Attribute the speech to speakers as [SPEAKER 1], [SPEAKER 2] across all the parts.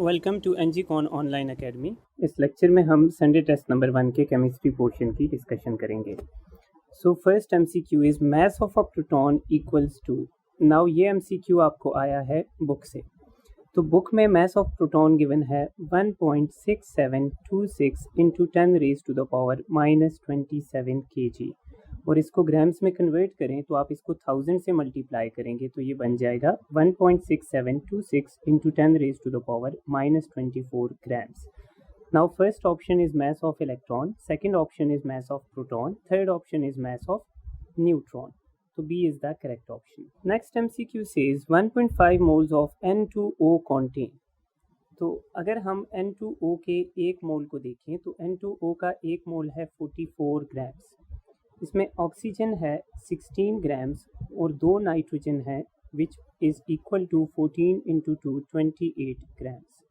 [SPEAKER 1] Welcome to NGCon online academy. इस lecture में हम संडे टेस्ट नंबर 1 के केमिस्ट्री पोर्शन की डिस्कशन करेंगे। So first MCQ is mass of a proton equals to. Now ये MCQ आपको आया है बुक से। तो बुक में मास ऑफ प्रोटॉन गिवन है 1.6726 into 10 raise to the power -27 kg, और इसको ग्राम्स में कन्वर्ट करें तो आप इसको 1000 से मल्टीप्लाई करेंगे तो ये बन जाएगा 1.6726 into 10 raise to the power -24 grams. Now first option is mass of electron, second option is mass of proton, third option is mass of neutron. So B is the correct option. Next MCQ says 1.5 moles of N2O contain. तो अगर हम N2O के एक मोल को देखें तो N2O का एक मोल है 44 ग्राम्स, इसमें ऑक्सीजन है 16 ग्राम्स और दो नाइट्रोजन है which is equal to 14 into 2 28 grams.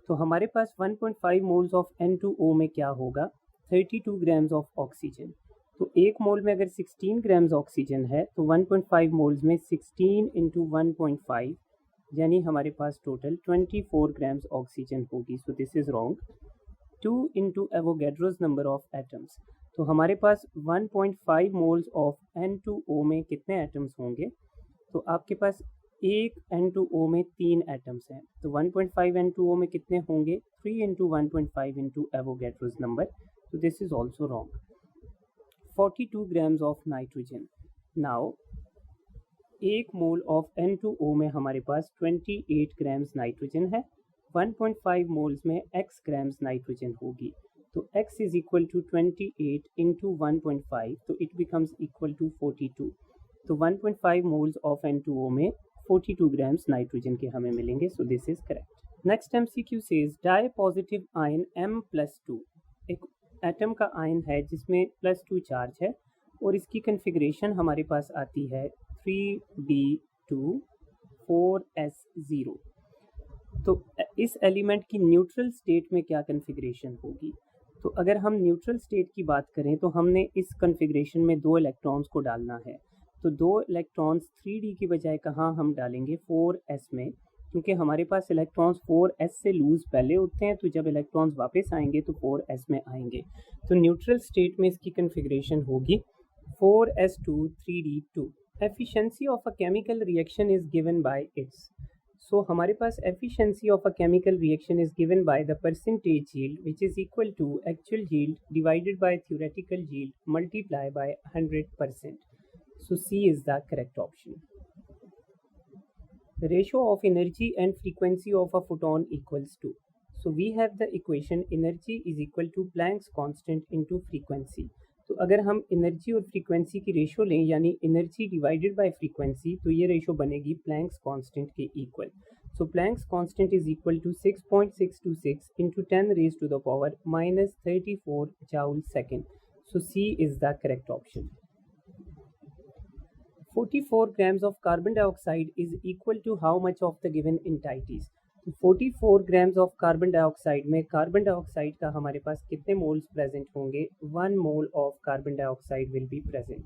[SPEAKER 1] तो हमारे पास 1.5 मोल्स ऑफ N2O में क्या होगा, 32 ग्राम्स ऑफ ऑक्सीजन। तो एक मोल में अगर 16 ग्राम्स ऑक्सीजन है तो 1.5 मोल्स में 16 इंटू 1.5 यानी हमारे पास टोटल 24 ग्राम्स ऑक्सीजन होगी। सो this is wrong. 2 into Avogadro's number of atoms, तो हमारे पास 1.5 मोल्स ऑफ N2O में कितने एटम्स होंगे, तो आपके पास एक N2O में 3 एटम्स हैं, तो 1.5 N2O में कितने होंगे, 3 इंटू 1.5 इंटू एवोगैड्रोस नंबर। तो this is also wrong. 42 grams of nitrogen. Now एक मोल ऑफ N2O में हमारे पास 28 ग्राम्स नाइट्रोजन है, 1.5 मोल्स में x ग्राम्स नाइट्रोजन होगी, तो x is equal to 28 into 1.5, तो इट बिकम्स इक्वल टू 42। तो 1.5 मोल्स ऑफ N2O में 42 ग्राम्स नाइट्रोजन के हमें मिलेंगे। So this is correct. Next MCQ says dipositive ion M+2, एक एटम का आयन है जिसमें +2 चार्ज है और इसकी कन्फिग्रेशन हमारे पास आती है 3D2 4S0। तो इस एलिमेंट की न्यूट्रल स्टेट में क्या कन्फिग्रेशन होगी, तो अगर हम न्यूट्रल स्टेट की बात करें तो हमने इस कन्फिग्रेशन में 2 इलेक्ट्रॉन्स को डालना है। तो 2 इलेक्ट्रॉन्स 3D की बजाय कहाँ हम डालेंगे, 4S में, क्योंकि हमारे पास इलेक्ट्रॉन्स 4S से लूज पहले होते हैं, तो जब इलेक्ट्रॉन्स वापस आएंगे तो 4S में आएंगे। तो न्यूट्रल स्टेट में इसकी कन्फिग्रेशन होगी 4S2 3D2। Efficiency of a chemical reaction is given by its. So हमारे पास efficiency of a chemical reaction is given by the percentage yield which is equal to actual yield divided by theoretical yield multiply by 100%। So C is the correct option. The ratio of energy and frequency of a photon equals to. So we have the equation energy is equal to Planck's constant into frequency. तो अगर हम energy और frequency की ratio लें यानी energy divided by frequency, तो ये ratio बनेगी प्लैंक्स कांस्टेंट के equal. So Planck's constant is equal to 6.626 into 10 raise to the power -34 joule second. So C is the correct option. 44 grams of carbon dioxide is equal to how much of the given entities? तो 44 grams of carbon dioxide में carbon dioxide का हमारे पास कितने moles present होंगे, 1 mole of carbon dioxide will be present.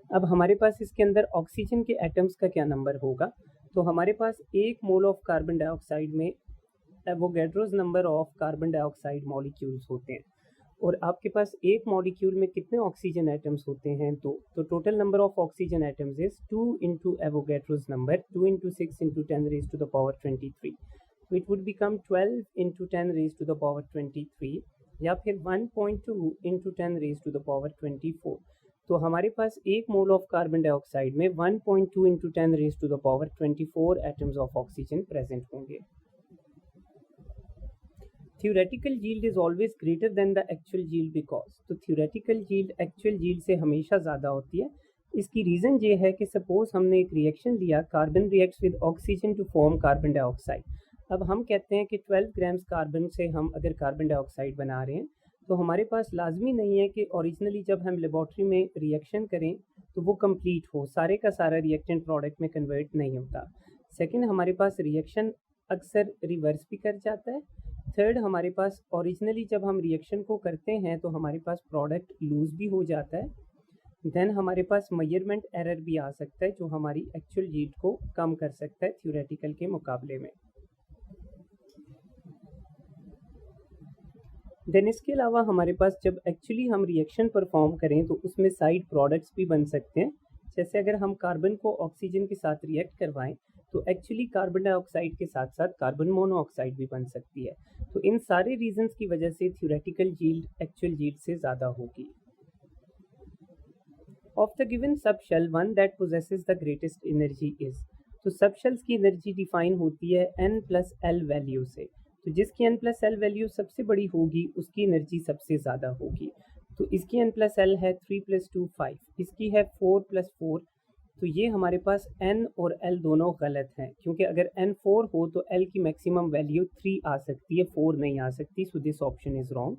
[SPEAKER 1] अब हमारे पास इसके अंदर ऑक्सीजन के एटम्स का क्या नंबर होगा, तो हमारे पास 1 मोल ऑफ कार्बन डाइऑक्साइड में Avogadro's number of carbon dioxide molecules होते हैं, और आपके पास एक मॉलिक्यूल में कितने ऑक्सीजन एटम्स होते हैं, तो total number of oxygen atoms is 2 into Avogadro's number, 2 into 6 into 10 raise to the power 23। तो it would become 12 into 10 raise to the power 23 या फिर 1.2 into 10 raise to the power 24। तो हमारे पास एक मोल ऑफ कार्बन डाइऑक्साइड में 1.2 into 10 raise to the power 24 atoms of oxygen present होंगे। Theoretical yield is always greater than the actual yield because, तो theoretical yield actual yield से हमेशा ज़्यादा होती है। इसकी रीज़न ये है कि सपोज हमने एक रिएक्शन लिया, carbon reacts with oxygen to form carbon dioxide. अब हम कहते हैं कि 12 ग्राम्स कार्बन से हम अगर कार्बन डाइऑक्साइड बना रहे हैं, तो हमारे पास लाजमी नहीं है कि ओरिजिनली जब हम लेबॉर्ट्री में रिएक्शन करें तो वो कंप्लीट हो, सारे का सारा रिएक्टेंट प्रोडक्ट में कन्वर्ट नहीं होता। सेकेंड, हमारे पास रिएक्शन अक्सर रिवर्स भी कर जाता है। थर्ड, हमारे पास ओरिजिनली जब हम रिएक्शन को करते हैं तो हमारे पास प्रोडक्ट लूज भी हो जाता है। देन हमारे पास मेजरमेंट एरर भी आ सकता है जो हमारी एक्चुअल यील्ड को कम कर सकता है थ्योरेटिकल के मुकाबले में। देन इसके अलावा हमारे पास जब एक्चुअली हम रिएक्शन परफॉर्म करें तो उसमें साइड प्रोडक्ट्स भी बन सकते हैं। जैसे अगर हम कार्बन को ऑक्सीजन के साथ रिएक्ट करवाएं तो एक्चुअली कार्बन डाइऑक्साइड के साथ साथ कार्बन मोनोऑक्साइड भी बन सकती है। तो इन सारे रीजंस की वजह से थ्योरेटिकल यील्ड एक्चुअल यील्ड से ज़्यादा होगी। Of the given subshell one that possesses the greatest energy is. तो सब शेल्स की एनर्जी डिफाइन होती है n+l वैल्यू से। तो जिसकी n+l वैल्यू सबसे बड़ी होगी उसकी एनर्जी सबसे ज़्यादा होगी। तो इसकी n+l है 3 + 2 5, इसकी है 4 + 4। तो ये हमारे पास n और l दोनों गलत हैं, क्योंकि अगर n 4 हो तो l की मैक्सिमम वैल्यू 3 आ सकती है, 4 नहीं आ सकती। So this option is wrong.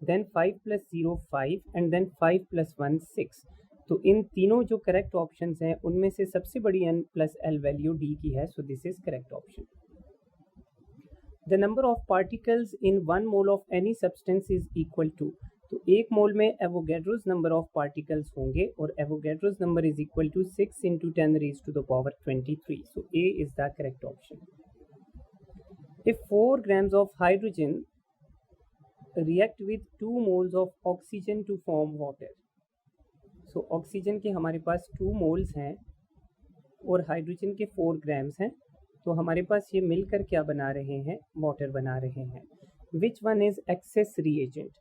[SPEAKER 1] Then 5 + 0 5 and then 5 + 1 6। तो इन तीनों जो करेक्ट ऑप्शंस हैं उनमें से सबसे बड़ी n+l वैल्यू डी की है। So this is correct option. The number of particles in 1 mole of any substance is equal to. तो 1 मोल में एवोगैड्रोस नंबर ऑफ पार्टिकल्स होंगे और Avogadro's number is equal to 6 × 10⁻23। So A is the correct option. If 4 grams of hydrogen react with 2 moles of oxygen to form water। So oxygen के हमारे पास 2 moles हैं और hydrogen के 4 grams हैं। तो हमारे पास ये मिलकर क्या बना रहे हैं, वाटर बना रहे हैं। Which one is access reagent.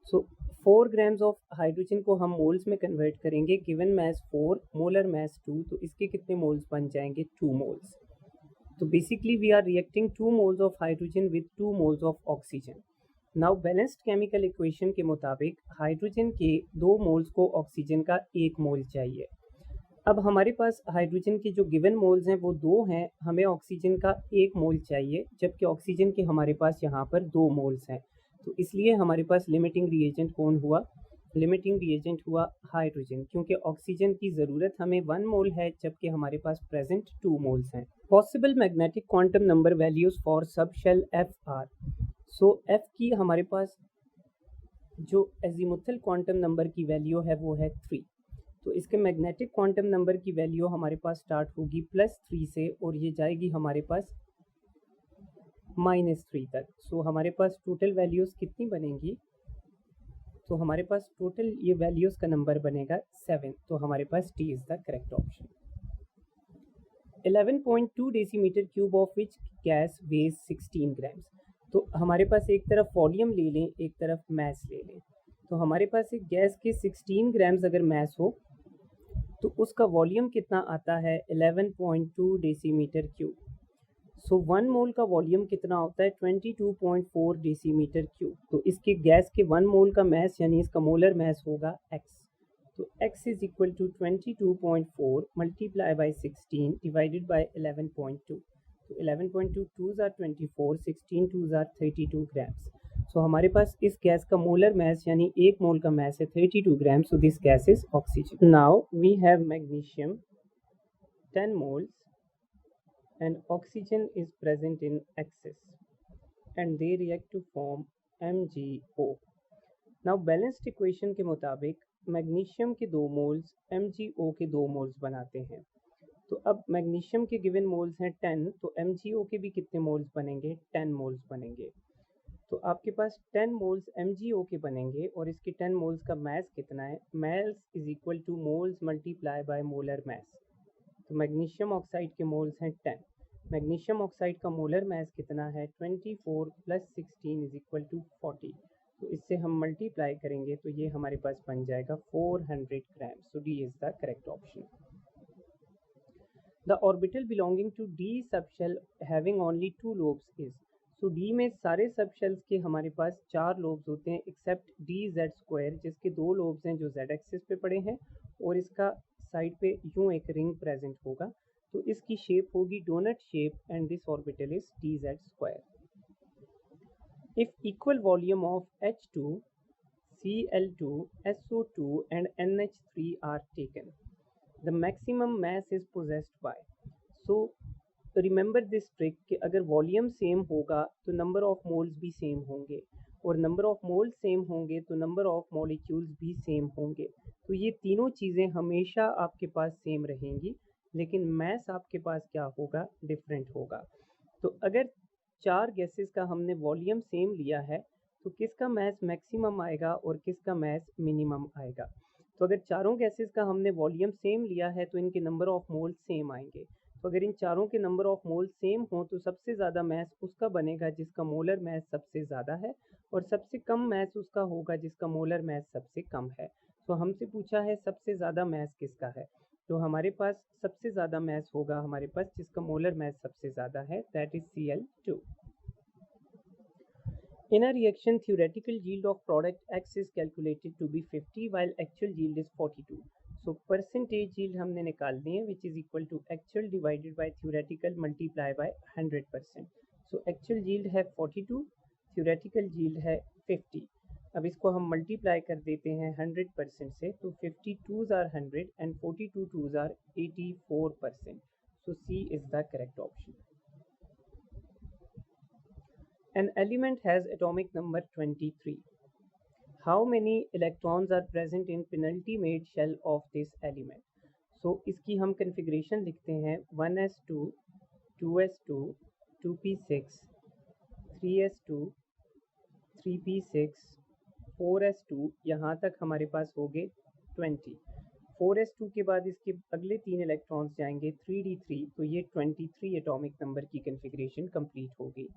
[SPEAKER 1] So 4 grams of hydrogen को हम मोल्स में कन्वर्ट करेंगे। गिवन मैस 4, मोलर मैस 2, तो इसके कितने मोल्स बन जाएंगे, 2 मोल्स। तो basically we are reacting 2 moles of hydrogen with 2 moles of oxygen. Now balanced chemical equation के मुताबिक हाइड्रोजन के 2 मोल्स को ऑक्सीजन का 1 मोल चाहिए। अब हमारे पास हाइड्रोजन के जो गिवन मोल्स हैं वो 2 हैं, हमें ऑक्सीजन का 1 मोल चाहिए, जबकि ऑक्सीजन के हमारे पास यहाँ पर 2 मोल्स हैं। तो इसलिए हमारे पास लिमिटिंग रिएजेंट कौन हुआ, लिमिटिंग रिएजेंट हुआ हाइड्रोजन, क्योंकि ऑक्सीजन की ज़रूरत हमें 1 मोल है जबकि हमारे पास प्रेजेंट 2 मोल्स हैं। Possible magnetic quantum number values for subshell F are. So F की हमारे पास जो एजीमुथल क्वांटम नंबर की वैल्यू है वो है 3। तो इसके मैग्नेटिक क्वांटम नंबर की वैल्यू हमारे पास स्टार्ट होगी +3 से और ये जाएगी हमारे पास -3 तक। सो हमारे पास टोटल वैल्यूज़ कितनी बनेंगी, तो हमारे पास टोटल ये वैल्यूज़ का नंबर बनेगा 7। तो हमारे पास T is the correct option. 11.2 decimeter cube of which gas weighs 16 grams. तो हमारे पास एक तरफ वॉल्यूम ले लें, एक तरफ मैस ले लें। तो हमारे पास एक गैस के 16 ग्राम्स अगर मैस हो तो उसका वॉल्यूम कितना आता है, 11.2 डेसीमीटर क्यूब। सो 1 मोल का वॉल्यूम कितना होता है, 22.4 डेसीमीटर क्यूब। तो इसके गैस के 1 मोल का मैस यानी इसका मोलर मैस होगा x। तो x is equal to 22.4 multiply by 16 divided by 11.2। तो 11.2 2s are 24, 16 2s are 32 grams. सो हमारे पास इस गैस का मोलर मैस यानी 1 मोल का मैस है 32 gram. So this gas is oxygen. Now we have magnesium 10 moles and oxygen is present in excess and they react to form MgO। Now balanced equation के मुताबिक magnesium के 2 moles MgO के 2 moles बनाते हैं। तो अब magnesium के given moles हैं 10, तो MgO के भी कितने मोल्स बनेंगे, 10 मोल्स बनेंगे। तो आपके पास 10 मोल्स MgO के बनेंगे और इसके 10 मोल्स का मैस कितना है, mass is equal to moles multiply by molar mass. तो मैग्नीशियम ऑक्साइड के मोल्स हैं 10, मैग्नीशियम ऑक्साइड का मोलर मैस कितना है 24 + 16 इज इक्वल टू 40। तो इससे हम मल्टीप्लाई करेंगे तो ये हमारे पास बन जाएगा 400 gram. So D is the correct option. The orbital belonging to D subshell having only 2 lobes is. सो डी में सारे सबशेल्स के हमारे पास 4 लोब्स होते हैं एक्सेप्ट DZ², जिसके 2 लोब्स हैं जो Z एक्सिस पे पड़े हैं और इसका साइड पे यूं एक रिंग प्रेजेंट होगा। तो इसकी शेप होगी donut shape and this orbital is DZ²। If equal volume of H2, Cl2, SO2 and NH3 are taken, the maximum mass is possessed by. So remember this trick कि अगर volume same होगा तो number of moles भी same होंगे और number of moles same होंगे तो number of molecules भी सेम होंगे। तो ये तीनों चीज़ें हमेशा आपके पास सेम रहेंगी, लेकिन मैस आपके पास क्या होगा, डिफरेंट होगा। तो अगर 4 गैसेस का हमने वॉल्यूम सेम लिया है तो किसका मास मैक्सिमम आएगा और किसका मास मिनिमम आएगा। तो अगर चारों गैसेस का हमने वॉल्यूम सेम लिया है तो इनके नंबर ऑफ मोल सेम आएंगे। तो अगर इन चारों के नंबर ऑफ मोल सेम हो तो सबसे ज़्यादा मास उसका बनेगा जिसका मोलर मास सबसे ज़्यादा है, और सबसे कम मास उसका होगा जिसका मोलर मास सबसे कम है। तो हमसे पूछा है सबसे ज़्यादा मास किसका है, तो हमारे पास सबसे ज़्यादा मास होगा हमारे पास जिसका मोलर मास सबसे ज़्यादा है, that is Cl2। In a reaction, theoretical yield of product X is calculated to be 50 while actual yield is 42. So percentage yield हमने निकाल दी है which is equal to actual divided by theoretical multiply by 100%. So actual yield है 42, theoretical yield है 50. अब इसको हम multiply कर देते हैं 100% से, तो 52s are 100 and 42 2s are 84%. So C is the correct option. An element has atomic number 23. How many electrons are present in penultimate shell of this element? So इसकी हम configuration लिखते हैं 1s2, 2s2, 2p6, 3s2, 3p6, 4s2, यहाँ तक हमारे पास हो गए 20। 4s2 के बाद इसके अगले 3 इलेक्ट्रॉन्स जाएंगे 3d3, तो ये 23 एटॉमिक नंबर की कन्फिग्रेशन कंप्लीट होगी।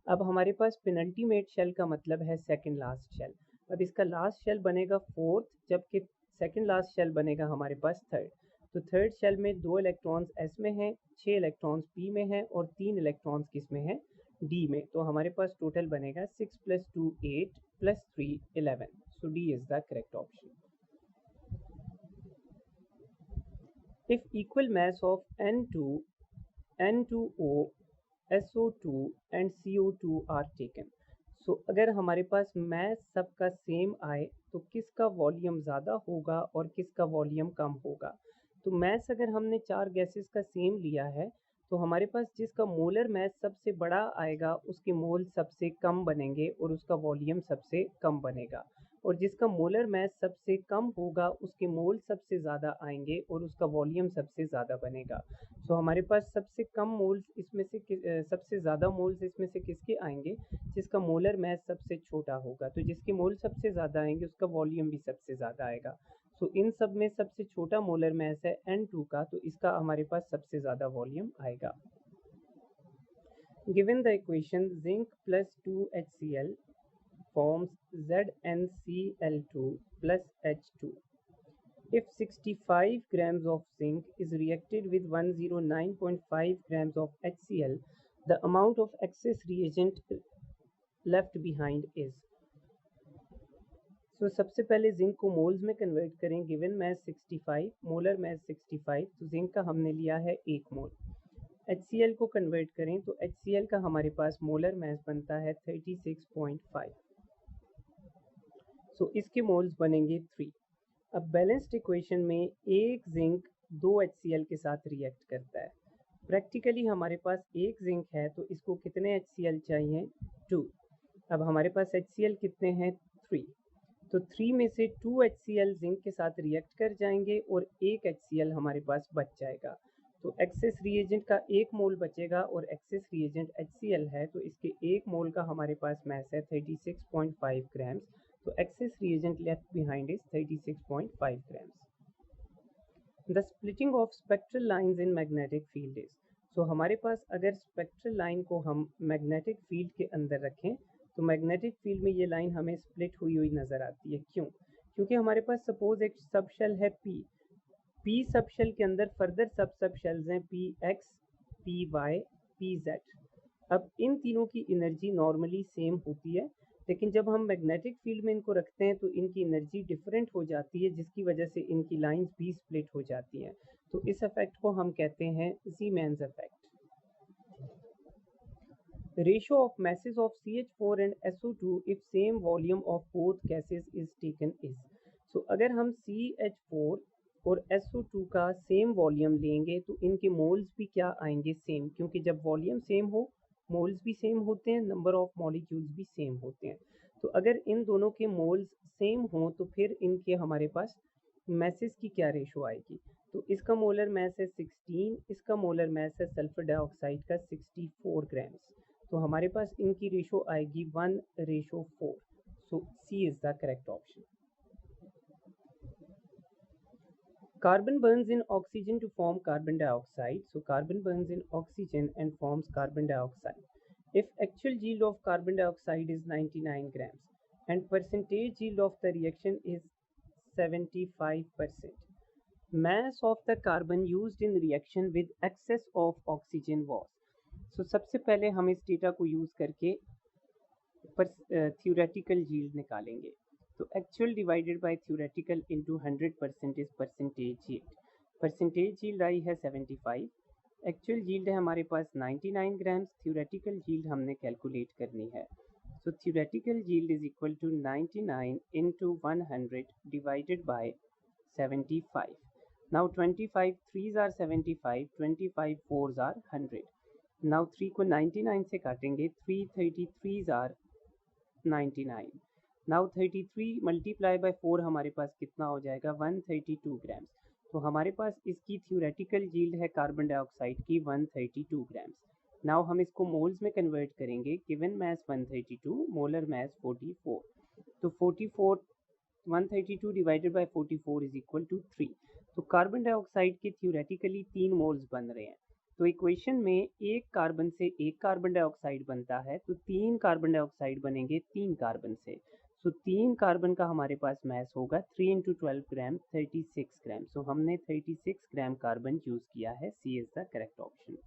[SPEAKER 1] अब हमारे पास पेनल्टीमेट शेल का मतलब है सेकंड लास्ट शेल। अब इसका लास्ट शेल बनेगा फोर्थ, जबकि सेकंड लास्ट शेल बनेगा हमारे पास थर्ड। तो थर्ड शेल में 2 इलेक्ट्रॉन्स एस में हैं, 6 इलेक्ट्रॉन्स पी में हैं और 3 इलेक्ट्रॉन्स किस में हैं, डी में। तो हमारे पास टोटल बनेगा 6 + 2 8 + 3 11। सो D is the correct option. If equal mass of N2, N2O, SO2 and CO2 are taken, so अगर हमारे पास mass सबका सेम आए तो किसका वॉल्यूम ज़्यादा होगा और किसका वॉल्यूम कम होगा। तो mass अगर हमने 4 गैसेस का सेम लिया है तो हमारे पास जिसका मोलर मास सबसे बड़ा आएगा उसके मोल सबसे कम बनेंगे और उसका वॉल्यूम सबसे कम बनेगा, और जिसका मोलर मास सबसे कम होगा उसके मोल सबसे ज़्यादा आएंगे और उसका वॉल्यूम सबसे ज़्यादा बनेगा। सो हमारे पास सबसे कम मोल्स इसमें से सबसे ज़्यादा मोल्स इसमें से किसके आएंगे, जिसका मोलर मास सबसे छोटा होगा। तो जिसके मोल सबसे ज़्यादा आएंगे उसका वॉल्यूम भी सबसे ज़्यादा आएगा। सो इन सब में सबसे छोटा मोलर मास है N2 का, तो इसका हमारे पास सबसे ज़्यादा वॉल्यूम आएगा। Given the equation zinc plus 2HCl forms ZnCl2 plus H2. If 65 grams of zinc is reacted with 109.5 grams of HCl, the amount of excess reagent left behind is. So सबसे पहले zinc को moles में convert करें। Given mass 65, molar mass 65, तो zinc का हमने लिया है 1 मोल। HCl को कन्वर्ट करें तो HCl का हमारे पास मोलर मास बनता है 36.5। सो इसके मोल्स बनेंगे 3। अब बैलेंस्ड इक्वेशन में एक जिंक 2 HCl के साथ रिएक्ट करता है। प्रैक्टिकली हमारे पास एक जिंक है तो इसको कितने HCl चाहिए, 2। अब हमारे पास HCl कितने हैं, 3। तो 3 में से 2 HCl जिंक के साथ रिएक्ट कर जाएंगे और एक HCl हमारे पास बच जाएगा। तो एक्सेस रिएजेंट का 1 मोल बचेगा और एक्सेस रिएजेंट HCl है, तो इसके 1 मोल का हमारे पास मास है 36.5 ग्राम्स। तो excess reagent left behind is 36.5 grams. The splitting of spectral lines in magnetic field is. So हमारे पास अगर spectral line को हम magnetic field के अंदर रखें तो magnetic field में ये line हमें split हुई नज़र आती है। क्यों? क्योंकि हमारे पास suppose एक सब शेल है P सब शेल के अंदर फर्दर सब शेल्स हैं Px, Py, Pz। अब इन तीनों की एनर्जी नॉर्मली सेम होती है, लेकिन जब हम मैग्नेटिक फील्ड में इनको रखते हैं तो इनकी एनर्जी डिफरेंट हो जाती है, जिसकी वजह से इनकी लाइंस भी स्प्लिट हो जाती हैं। तो इस इफेक्ट को हम कहते हैं Zeeman's effect. Ratio of masses of CH4 and SO2 if same volume of both gases is taken is. So अगर हम CH4 और SO2 का सेम वॉल्यूम लेंगे तो इनके मोल्स भी क्या आएंगे, सेम, क्योंकि जब वॉल्यूम सेम हो मोल्स भी सेम होते हैं, नंबर ऑफ मॉलिक्यूल्स भी सेम होते हैं। तो अगर इन दोनों के मोल्स सेम हों तो फिर इनके हमारे पास मैसेस की क्या रेशो आएगी। तो इसका मोलर मास है 16, इसका मोलर मास है सल्फर डाइऑक्साइड का 64 ग्राम्स। तो हमारे पास इनकी रेशो आएगी 1:4। So C is the correct option. Carbon burns in oxygen to form carbon dioxide. So carbon burns in oxygen and forms carbon dioxide. If actual yield of carbon dioxide is 99 grams and percentage yield of the reaction is 75%, mass of the carbon used in reaction with excess of oxygen was. So सबसे पहले हम इस data को use करके theoretical yield निकालेंगे. तो actual divided by theoretical into 100% is percentage yield. Percentage yield आई है 75. Actual yield है हमारे पास 99 grams. Theoretical yield हमने calculate करनी है. So theoretical yield is equal to 99 into 100 divided by 75. Now 25 3s are 75, 25 4s are 100. Now 3 को 99 से काटेंगे, 3 33s are 99. Now 33 multiply by 4 हमारे पास कितना हो जाएगा 132 ग्राम्स. तो हमारे पास इसकी थ्योरेटिकल यील्ड है कार्बन डाइऑक्साइड की 132 ग्राम्स. नाउ हम इसको मोल्स में कन्वर्ट करेंगे. Given mass 132, molar mass 44. तो 44 132 divided by 44 is equal to 3. तो कार्बन डाइऑक्साइड के थ्योरेटिकली 3 मोल्स बन रहे हैं. तो इक्वेशन में एक कार्बन से एक कार्बन डाइऑक्साइड बनता है, तो 3 कार्बन डाइऑक्साइड बनेंगे 3 कार्बन से. सो 3 कार्बन का हमारे पास मास होगा 3 इंटू 12 ग्राम 36 ग्राम. सो हमने 36 ग्राम कार्बन यूज किया है. C is the correct option.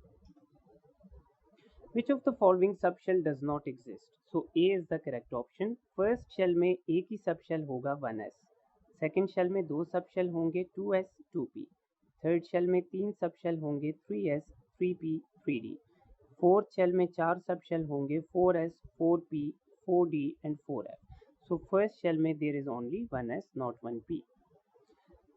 [SPEAKER 1] Which of the following subshell does not exist? So A is the correct option. First shell में एक ही subshell होगा 1s. Second shell में 2 subshell होंगे 2s 2p. Third shell में 3 subshell होंगे 3s 3p 3d. Fourth shell में 4 subshell होंगे 4s 4p 4d and 4f. So first shell में there is only 1s not 1p.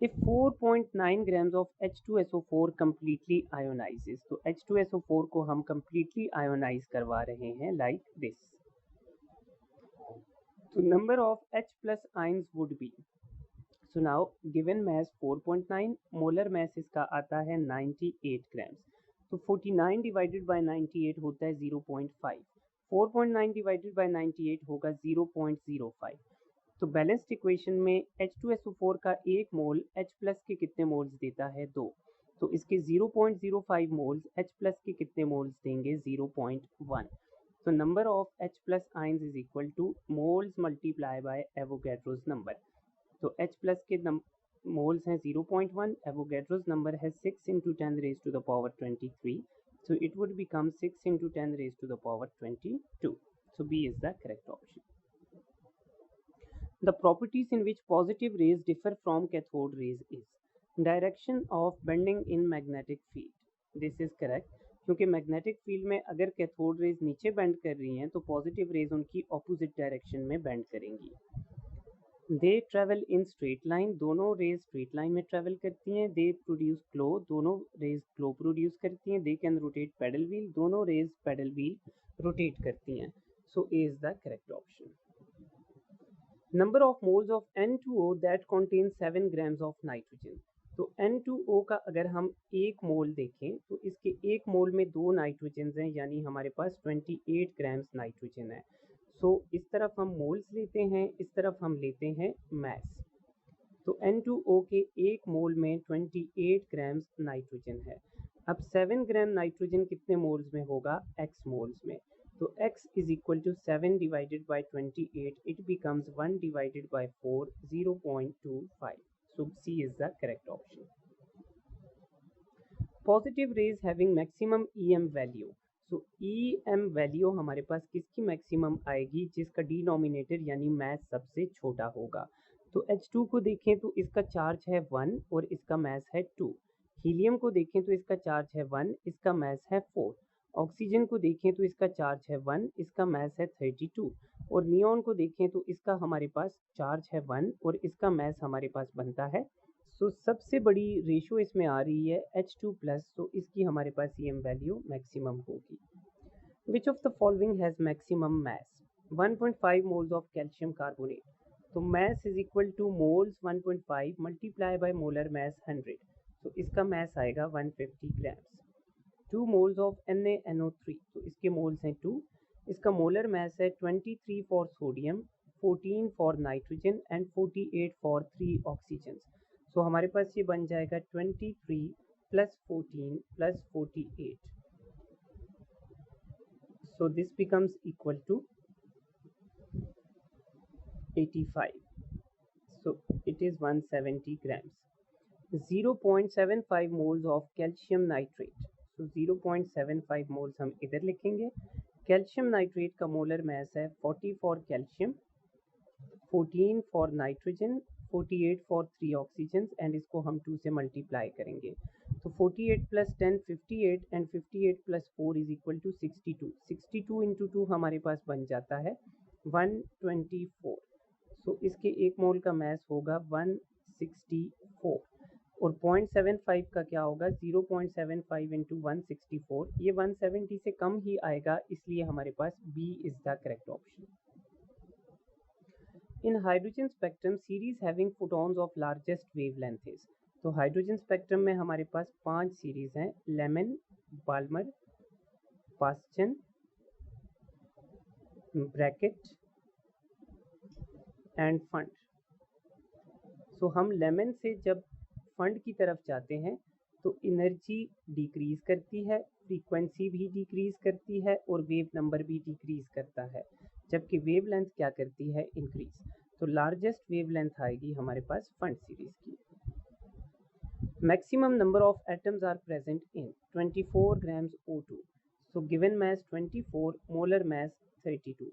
[SPEAKER 1] If 4.9 grams of H2SO4 completely ionizes, तो H2SO4 को हम completely ionize करवा रहे हैं like this. So number of H plus ions would be. So now given mass 4.9, molar mass इसका आता है 98 grams. तो 49 divided by 98 होता है 0.5. 4.9 divided by 98 होगा 0.05. तो बैलेंस्ड इक्वेशन में H2SO4 का एक मोल H प्लस के कितने मोल्स देता है 2. तो इसके 0.05 मोल्स H प्लस के कितने मोल्स देंगे 0.1. तो number of H plus ions is equal to moles multiply by Avogadro's number. तो H प्लस के मोल्स हैं 0.1, एवोगैड्रोस नंबर है 6 into 10 raised to the power 23. So it would become 6 into 10 raised to the power 22. So B is the correct option. The properties in which positive rays differ from cathode rays is direction of bending in magnetic field. This is correct, क्योंकि magnetic field में अगर cathode rays नीचे bend कर रही हैं तो positive rays उनकी opposite direction में बेंड करेंगी. They travel in straight line, दोनों रेज स्ट्रेट लाइन में ट्रेवल करती हैं. दे प्रोड्यूस ग्लो, दोनों रेज ग्लो प्रोड्यूस करती हैं. They can rotate paddle wheel, दोनों रेज पेडल व्हील रोटेट करती हैं. So A is the correct option. Number of moles of N2O that contains 7 grams of nitrogen. तो N2O का अगर हम एक मोल देखें तो इसके एक मोल में 2 नाइट्रोजन हैं, यानी हमारे पास 28 ग्राम्स नाइट्रोजन है. सो इस तरफ हम मोल्स लेते हैं, इस तरफ हम लेते हैं मास. तो N2O के एक मोल में 28 ग्राम्स नाइट्रोजन है. अब 7 ग्राम नाइट्रोजन कितने मोल्स में होगा x मोल्स में. तो x is equal to 7 divided by 28. It becomes 1 divided by 4, 0.25. So C is the correct option. Positive rays having maximum EM value. So EM value हमारे पास किसकी maximum आएगी, जिसका denominator यानी मास सबसे छोटा होगा. तो H2 को देखें तो इसका चार्ज है 1 और इसका मास है 2. हीलियम को देखें तो इसका चार्ज है 1, इसका मास है 4. ऑक्सीजन को देखें तो इसका चार्ज है 1, इसका मास है 32. और नियॉन को देखें तो इसका हमारे पास चार्ज है 1 और इसका मास हमारे पास बनता है. सो सबसे बड़ी रेशियो इसमें आ रही है H2 प्लस, तो इसकी हमारे पास EM वैल्यू मैक्सिमम होगी. Which of the following has maximum mass. 1.5 moles of calcium carbonate. तो mass is equal to moles 1.5 multiply by molar mass 100. तो इसका मास आएगा 150 ग्राम्स. 2 मोल्स ऑफ NaNO3, तो इसके मोल्स हैं 2. इसका मोलर मास है 23 for sodium, 14 for nitrogen and 48 for 3 oxygen. So हमारे पास ये बन जाएगा 23 plus 14 plus 48। So this becomes equal to 85. So it is 170 grams. 0.75 moles of calcium nitrate. So 0.75 moles हम इधर लिखेंगे। कैल्शियम नाइट्रेट का मोलर मास है 40 for calcium, 14 for nitrogen, 48 for 3 oxygen and इसको हम 2 से मल्टीप्लाई करेंगे। तो 48 plus 10 58 and 58 plus 4 is equal to 62। 62 into 2 हमारे पास बन जाता है 124। सो इसके एक मोल का मास होगा 164 और 0.75 का क्या होगा 0.75 इंटू 164, ये 170 से कम ही आएगा, इसलिए हमारे पास B is the correct option. In hydrogen spectrum series having photons of largest wavelength is. तो हाइड्रोजन स्पेक्ट्रम में हमारे पास 5 सीरीज हैं, Lyman, Balmer, Paschen, Brackett and Pfund. So हम लेमन से जब फंड की तरफ जाते हैं तो एनर्जी डिक्रीज करती है, फ्रीक्वेंसी भी डिक्रीज करती है और वेव नंबर भी डिक्रीज करता है, जबकि वेव लेंथ क्या करती है, इंक्रीज। तो लार्जेस्ट वेव लेंथ आएगी हमारे पास फंड सीरीज की। Maximum number of atoms are present in 24 grams O2। So given mass 24, molar mass 32।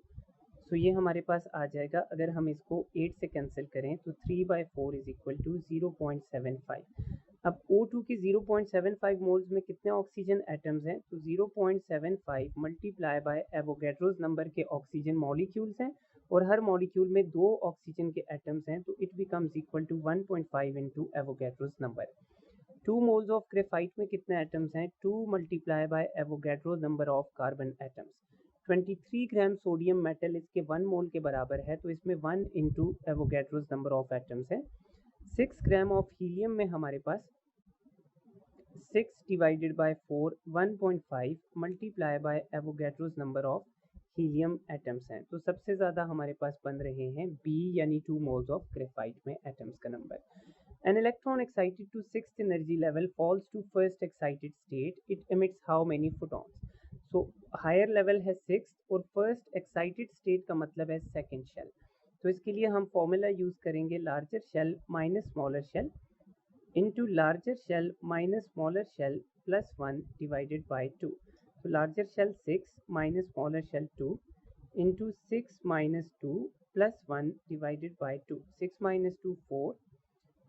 [SPEAKER 1] So ये हमारे पास आ जाएगा, अगर हम इसको 8 से कैंसिल करें तो 3/4 इज इक्वल टू 0.75। अब O2 की 0.75 मोल्स में कितने ऑक्सीजन एटम्स हैं, तो 0.75 मल्टीप्लाई बाय एवोगैड्रोस नंबर के ऑक्सीजन मॉलिक्यूल्स हैं और हर मॉलिक्यूल में 2 ऑक्सीजन के एटम्स हैं, तो it becomes equal to 1.5 into Avogadro's number. 2 moles of graphite में कितने एटम्स हैं, 2 multiply by Avogadro number of carbon atoms. 23 gram sodium metal इसके 1 मोल के बराबर है, तो इसमें 1 into Avogadro's number of atoms है। 6 ग्राम ऑफ हीलियम में हमारे पास 6 divided by 4 1.5 multiply by Avogadro's number of helium atoms हैं, तो सबसे ज़्यादा हमारे पास बन रहे हैं बी यानी 2 मोल्स ऑफ ग्रेफाइट में एटम्स का number. An electron excited to 6th energy level falls to first excited state. It emits how many photons? So higher level है 6th और first excited state का मतलब है second shell। तो इसके लिए हम फॉर्मूला यूज करेंगे larger shell minus smaller shell into larger shell minus smaller shell plus 1 divided by 2। तो larger shell 6 minus smaller shell 2 into 6 minus 2 plus 1 divided by 2। 6 minus 2 4,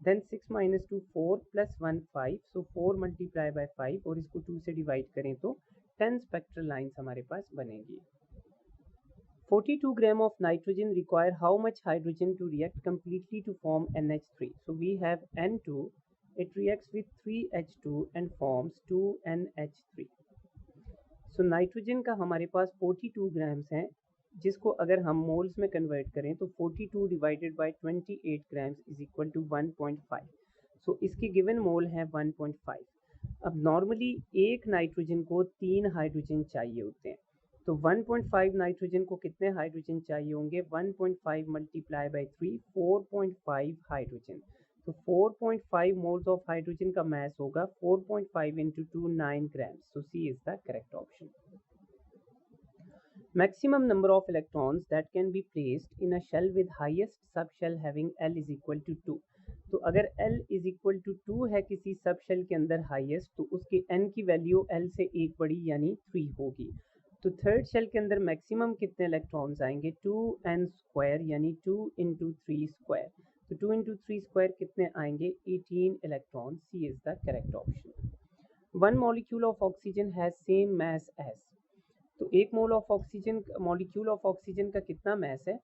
[SPEAKER 1] then 6 minus 2 4 plus 1 5, so 4 multiply by 5 और इसको 2 से divide करें तो 10 spectral lines हमारे पास बनेंगी। 42 gram of nitrogen require how much hydrogen to react completely to form NH3? So we have N2, it reacts with 3H2 and forms 2NH3। So nitrogen का हमारे पास 42 grams हैं, जिसको अगर हम मोल्स में कन्वर्ट करें तो 42 divided by 28 grams is equal to 1.5। So इसके गिवन मोल है 1.5। अब नॉर्मली एक नाइट्रोजन को 3 हाइड्रोजन चाहिए होते हैं, तो 1.5 नाइट्रोजन को कितने हाइड्रोजन चाहिए होंगे, 1.5 मल्टीप्लाई बाय 3 4.5 हाइड्रोजन। तो 4.5 मोल्स ऑफ हाइड्रोजन का मास होगा 4.5 into 2 9 grams. So C is the correct option. Maximum number of electrons that can be placed in a shell with highest subshell having L is equal to 2। तो अगर L is equal to 2 है किसी सब shell के अंदर highest, तो उसके N की वैल्यू L से एक बड़ी यानी 3 होगी। तो थर्ड शेल के अंदर मैक्सिमम कितने इलेक्ट्रॉन्स आएंगे, 2n स्क्वायर यानी 2 इंटू 3 स्क्वायर। तो 2 इंटू 3 स्क्वायर कितने आएंगे, 18 electron. C is the correct option. 1 molecule of oxygen has same mass as। तो एक मॉलिक्यूल ऑफ ऑक्सीजन का कितना मैस है,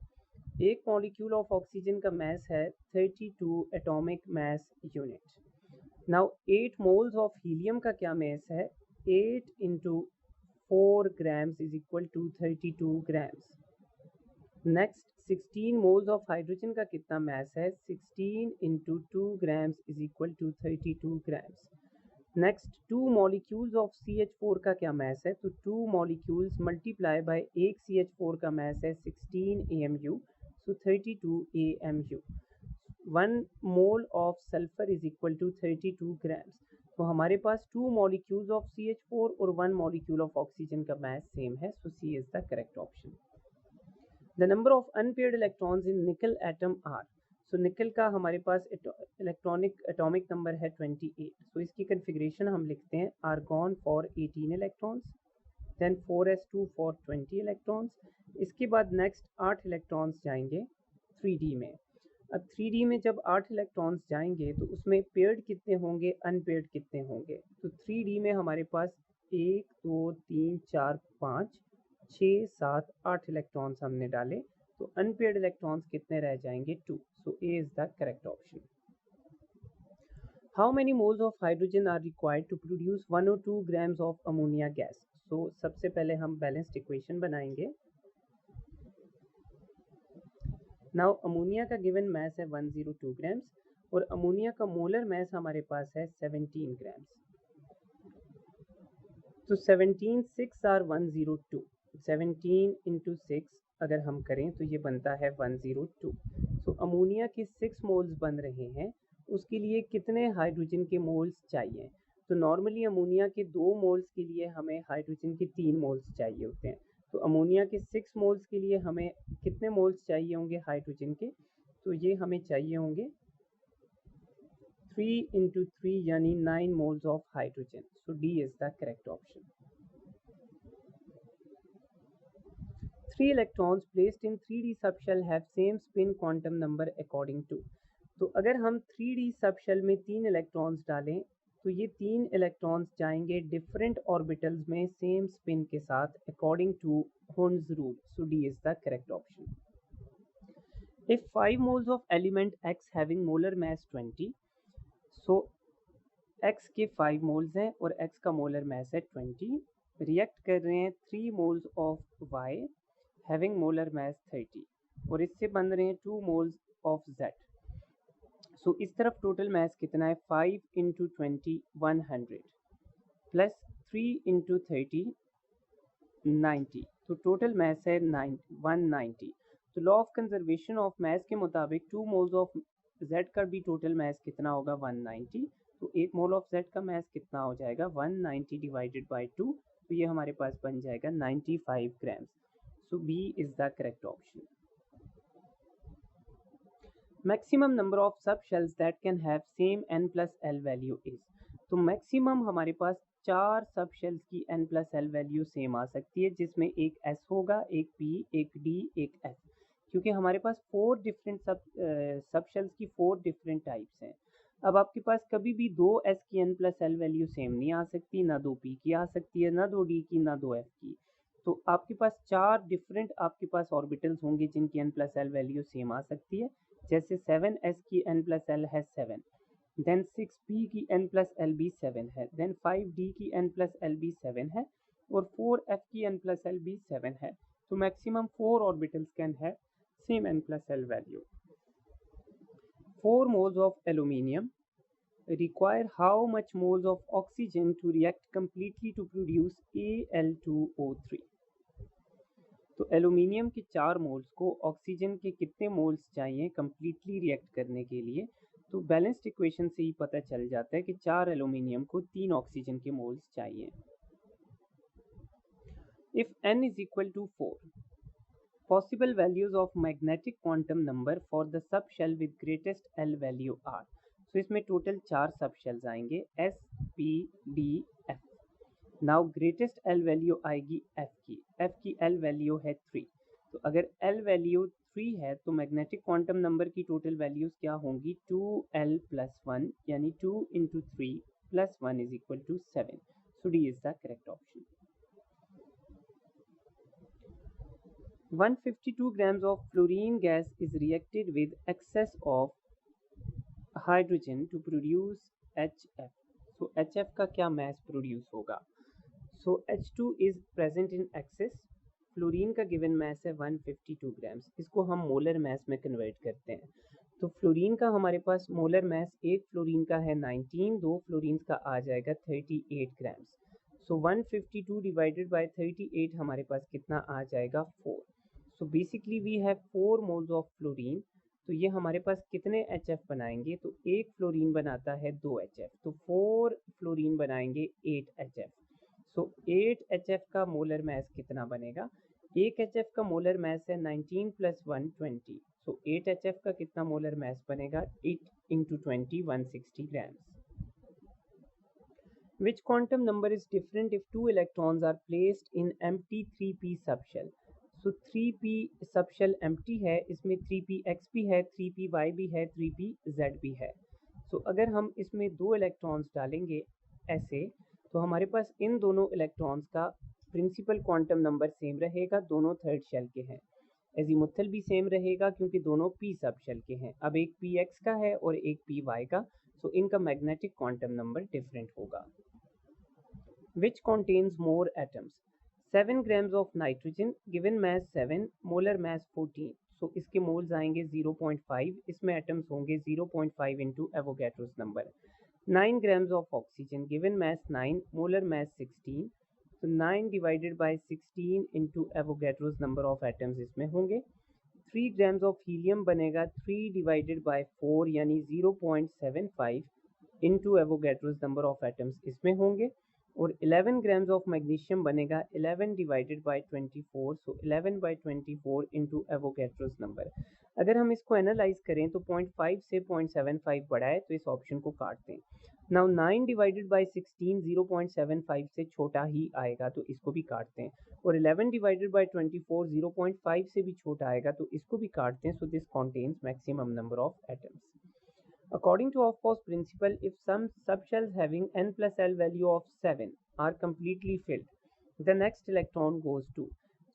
[SPEAKER 1] एक मॉलिक्यूल ऑफ ऑक्सीजन का मैस है 32 atomic mass unit. Now 8 moles of helium का क्या मैस है, 8 into 4 grams is equal to 32 grams. Next 16 moles of hydrogen का कितना मैस है, 16 into 2 grams is equal to 32 grams. Next 2 molecules of CH4 का क्या मैस है, तो 2 मॉलिक्यूल्स मल्टीप्लाई बाय एक CH4 का मैस है 16 AMU। So 32 AMU। 1 mole of sulphur is equal to 32 grams. तो हमारे पास 2 मॉलिक्यूल्स ऑफ CH4 और 1 मॉलिक्यूल ऑफ ऑक्सीजन का मास सेम है, सो C is the correct option. The number of unpaired electrons in निकल atom are. सो निकल का हमारे पास electronic atomic number है 28। सो इसकी कन्फिग्रेशन हम लिखते हैं argon for 18 electrons, then 4s2 for 20 electrons. इसके बाद नेक्स्ट 8 इलेक्ट्रॉन्स जाएंगे 3D में। अब 3D में जब 8 इलेक्ट्रॉन्स जाएंगे तो उसमें पेयर्ड कितने होंगे, अनपेयर्ड कितने होंगे। तो 3D में हमारे पास 1 2 3 4 5 6 7 8 इलेक्ट्रॉन्स हमने डाले, तो अनपेयर्ड इलेक्ट्रॉन्स कितने रह जाएंगे 2। So A is the correct option. How many moles of hydrogen are required to produce 1 और 2 grams of ammonia gas. So सबसे पहले हम बैलेंस्ड इक्वेशन बनाएंगे। नाउ अमोनिया का गिवन मास है 102 ग्राम्स और अमोनिया का मोलर मास हमारे पास है 17 ग्राम्स। तो 17 6 आर 102, 17 इंटू 6 अगर हम करें तो ये बनता है 102। सो अमोनिया के 6 मोल्स बन रहे हैं, उसके लिए कितने हाइड्रोजन के मोल्स चाहिए। तो नॉर्मली अमोनिया के 2 मोल्स के लिए हमें हाइड्रोजन के 3 मोल्स चाहिए होते हैं। तो अमोनिया के 6 मोल्स के लिए हमें कितने मोल्स चाहिए होंगे हाइड्रोजन के, तो ये हमें चाहिए होंगे 3 इंटू 3 यानी 9 moles of hydrogen. So D is the correct option. 3 electrons placed in 3D subshell have same spin quantum number according to। तो अगर हम 3D सबशेल में 3 इलेक्ट्रॉन्स डालें तो ये 3 इलेक्ट्रॉन्स जाएंगे डिफरेंट ऑर्बिटल्स में सेम स्पिन के साथ according to horns rule. So D is the correct option. If 5 moles of element X having molar mass 20, so X के 5 मोल्स हैं और X का मोलर मास है 20, रिएक्ट कर रहे हैं 3 moles of Y having molar mass 30 और इससे बन रहे हैं 2 मोल्स ऑफ Z। सो इस तरफ टोटल मास कितना है 5 इंटू 20 100 प्लस 3 इंटू 30 90, तो टोटल मास है 190। तो law of conservation of mass के मुताबिक 2 मोल्स ऑफ Z का भी टोटल मास कितना होगा 190। तो 1 मोल ऑफ Z का मास कितना हो जाएगा 190 डिवाइडेड बाई 2, तो ये हमारे पास बन जाएगा 95 grams. So B is the correct option. Maximum number of सब shells that can have same n+l value is. तो मैक्सिमम हमारे पास 4 सब शेल्स की n+l वैल्यू सेम आ सकती है, जिसमें एक S होगा, एक P, एक D, एक F, क्योंकि हमारे पास 4 डिफरेंट सब शेल्स की 4 डिफरेंट टाइप्स हैं। अब आपके पास कभी भी 2 S की n+l वैल्यू सेम नहीं आ सकती, ना 2 P की आ सकती है, ना 2 D की, ना 2 F की। तो आपके पास 4 डिफरेंट आपके पास ऑर्बिटल्स होंगे जिनकी n+l वैल्यू सेम आ सकती है। जैसे 7s की n+l है 7, देन 6p की n+l भी 7 है, देन 5d की n+l भी 7 है और 4f की n+l भी 7 है। तो maximum 4 orbitals can have same n+l value. 4 moles of aluminium require how much moles of oxygen to react completely to produce Al2O3। तो एल्यूमिनियम के 4 मोल्स को ऑक्सीजन के कितने मोल्स चाहिए कंप्लीटली रिएक्ट करने के लिए। तो बैलेंस्ड इक्वेशन से ही पता चल जाता है कि 4 एल्यूमिनियम को 3 ऑक्सीजन के मोल्स चाहिए। If n is equal to 4, possible values of magnetic quantum number for the subshell with greatest L value are. तो इसमें टोटल 4 सब शेल्स आएंगे S, P, D, F। Now greatest L value आएगी F की L value है 3। तो अगर L value 3 है तो मैग्नेटिक क्वांटम नंबर की टोटल वैल्यूज क्या होंगी 2L + 1 यानी 2 into 3 + 1 is equal to 7। So D is the correct option. 152 grams of fluorine gas is reacted with excess of hydrogen to produce HF। so HF का क्या mass produce होगा। So H2 is present in excess। Fluorine का given mass है 152 grams, इसको हम molar mass में convert करते हैं। तो फ्लोरीन का हमारे पास मोलर मास एक फ्लोरीन का है 19, 2 फ्लोरीन का आ जाएगा 38 ग्राम्स। सो 152 डिवाइडेड बाय 38 हमारे पास कितना आ जाएगा 4। So basically we have 4 moles of fluorine. तो ये हमारे पास कितने HF बनाएंगे, तो एक फ्लोरीन बनाता है 2 HF, तो 4 फ्लोरीन बनाएंगे 8 HF। सो 8 HF का मोलर मास कितना बनेगा, एक HF का मोलर मास है 19 + 1 20। सो 8 HF का कितना मोलर मास बनेगा, 8 × 20 160 grams। Which quantum number is different if two electrons are placed in empty 3p subshell? So 3p subshell empty है, इसमें 3px भी है, 3py भी है, 3pz भी है। So अगर हम इसमें 2 इलेक्ट्रॉन्स डालेंगे ऐसे, तो हमारे पास इन दोनों इलेक्ट्रॉन्स का प्रिंसिपल क्वांटम नंबर सेम रहेगा, दोनों थर्ड शेल के हैं। एजीमुथल भी सेम रहेगा क्योंकि दोनों p सब शेल के हैं। अब एक px का है और एक py का, सो इनका मैग्नेटिक क्वांटम नंबर डिफरेंट होगा। Which contains more atoms? 7 grams of nitrogen given mass 7, molar mass 14। So इसके मोल्स आएंगे 0.5, इसमें एटम्स होंगे 0.5 into Avogadro's number। 9 grams of oxygen given mass 9, molar mass 16। So 9 divided by 16 into Avogadro's number of atoms इसमें होंगे। 3 grams of helium बनेगा 3 divided by 4 यानी 0.75 into Avogadro's number of atoms इसमें होंगे। और 11 ग्राम्स ऑफ मैग्नीशियम बनेगा 11 divided by 24। So 11 by 24 into Avogadro's number. अगर हम इसको एनालाइज करें तो 0.5 से 0.75 बड़ा है, तो इस ऑप्शन को काटते हैं। नाउ 9 डिवाइडेड बाय 16 0.75 से छोटा ही आएगा, तो इसको भी काटते हैं। और 11 डिवाइडेड बाय 24 0.5 से भी छोटा आएगा, तो इसको भी काटते हैं। So this contains maximum number of atoms. According to Hoffa's principle, if some subshells having n plus L value of 7 are completely filled, the next electron goes to।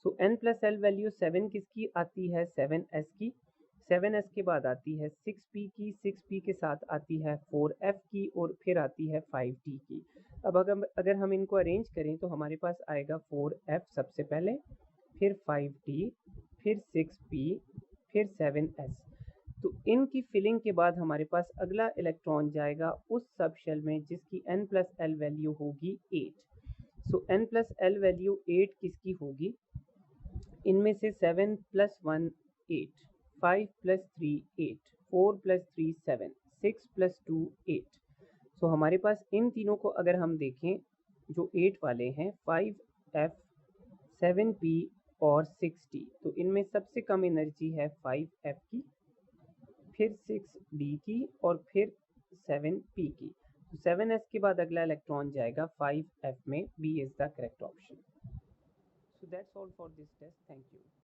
[SPEAKER 1] So n plus L value 7 किसकी आती है, 7s की। 7s के बाद आती है 6p की, 6p के साथ आती है 4f की, और फिर आती है 5t की। अब अगर हम इनको अरेंज करें तो हमारे पास आएगा 4f सबसे पहले, फिर 5t, फिर 6p, फिर 7s। तो इनकी फिलिंग के बाद हमारे पास अगला इलेक्ट्रॉन जाएगा उस सब शेल में जिसकी n plus L वैल्यू होगी 8। सो n plus L वैल्यू 8 किसकी होगी, इनमें से 7 + 1 8, 5 + 3 8, 4 + 3 7, 6 + 2 8। सो हमारे पास इन तीनों को अगर हम देखें, जो 8 वाले हैं 5f, 7p और 6t, तो इनमें सबसे कम एनर्जी है 5f की, फिर 6d की, और फिर 7p की। तो 7s के बाद अगला इलेक्ट्रॉन जाएगा 5f में। B is the correct option. So that's all for this test. Thank you.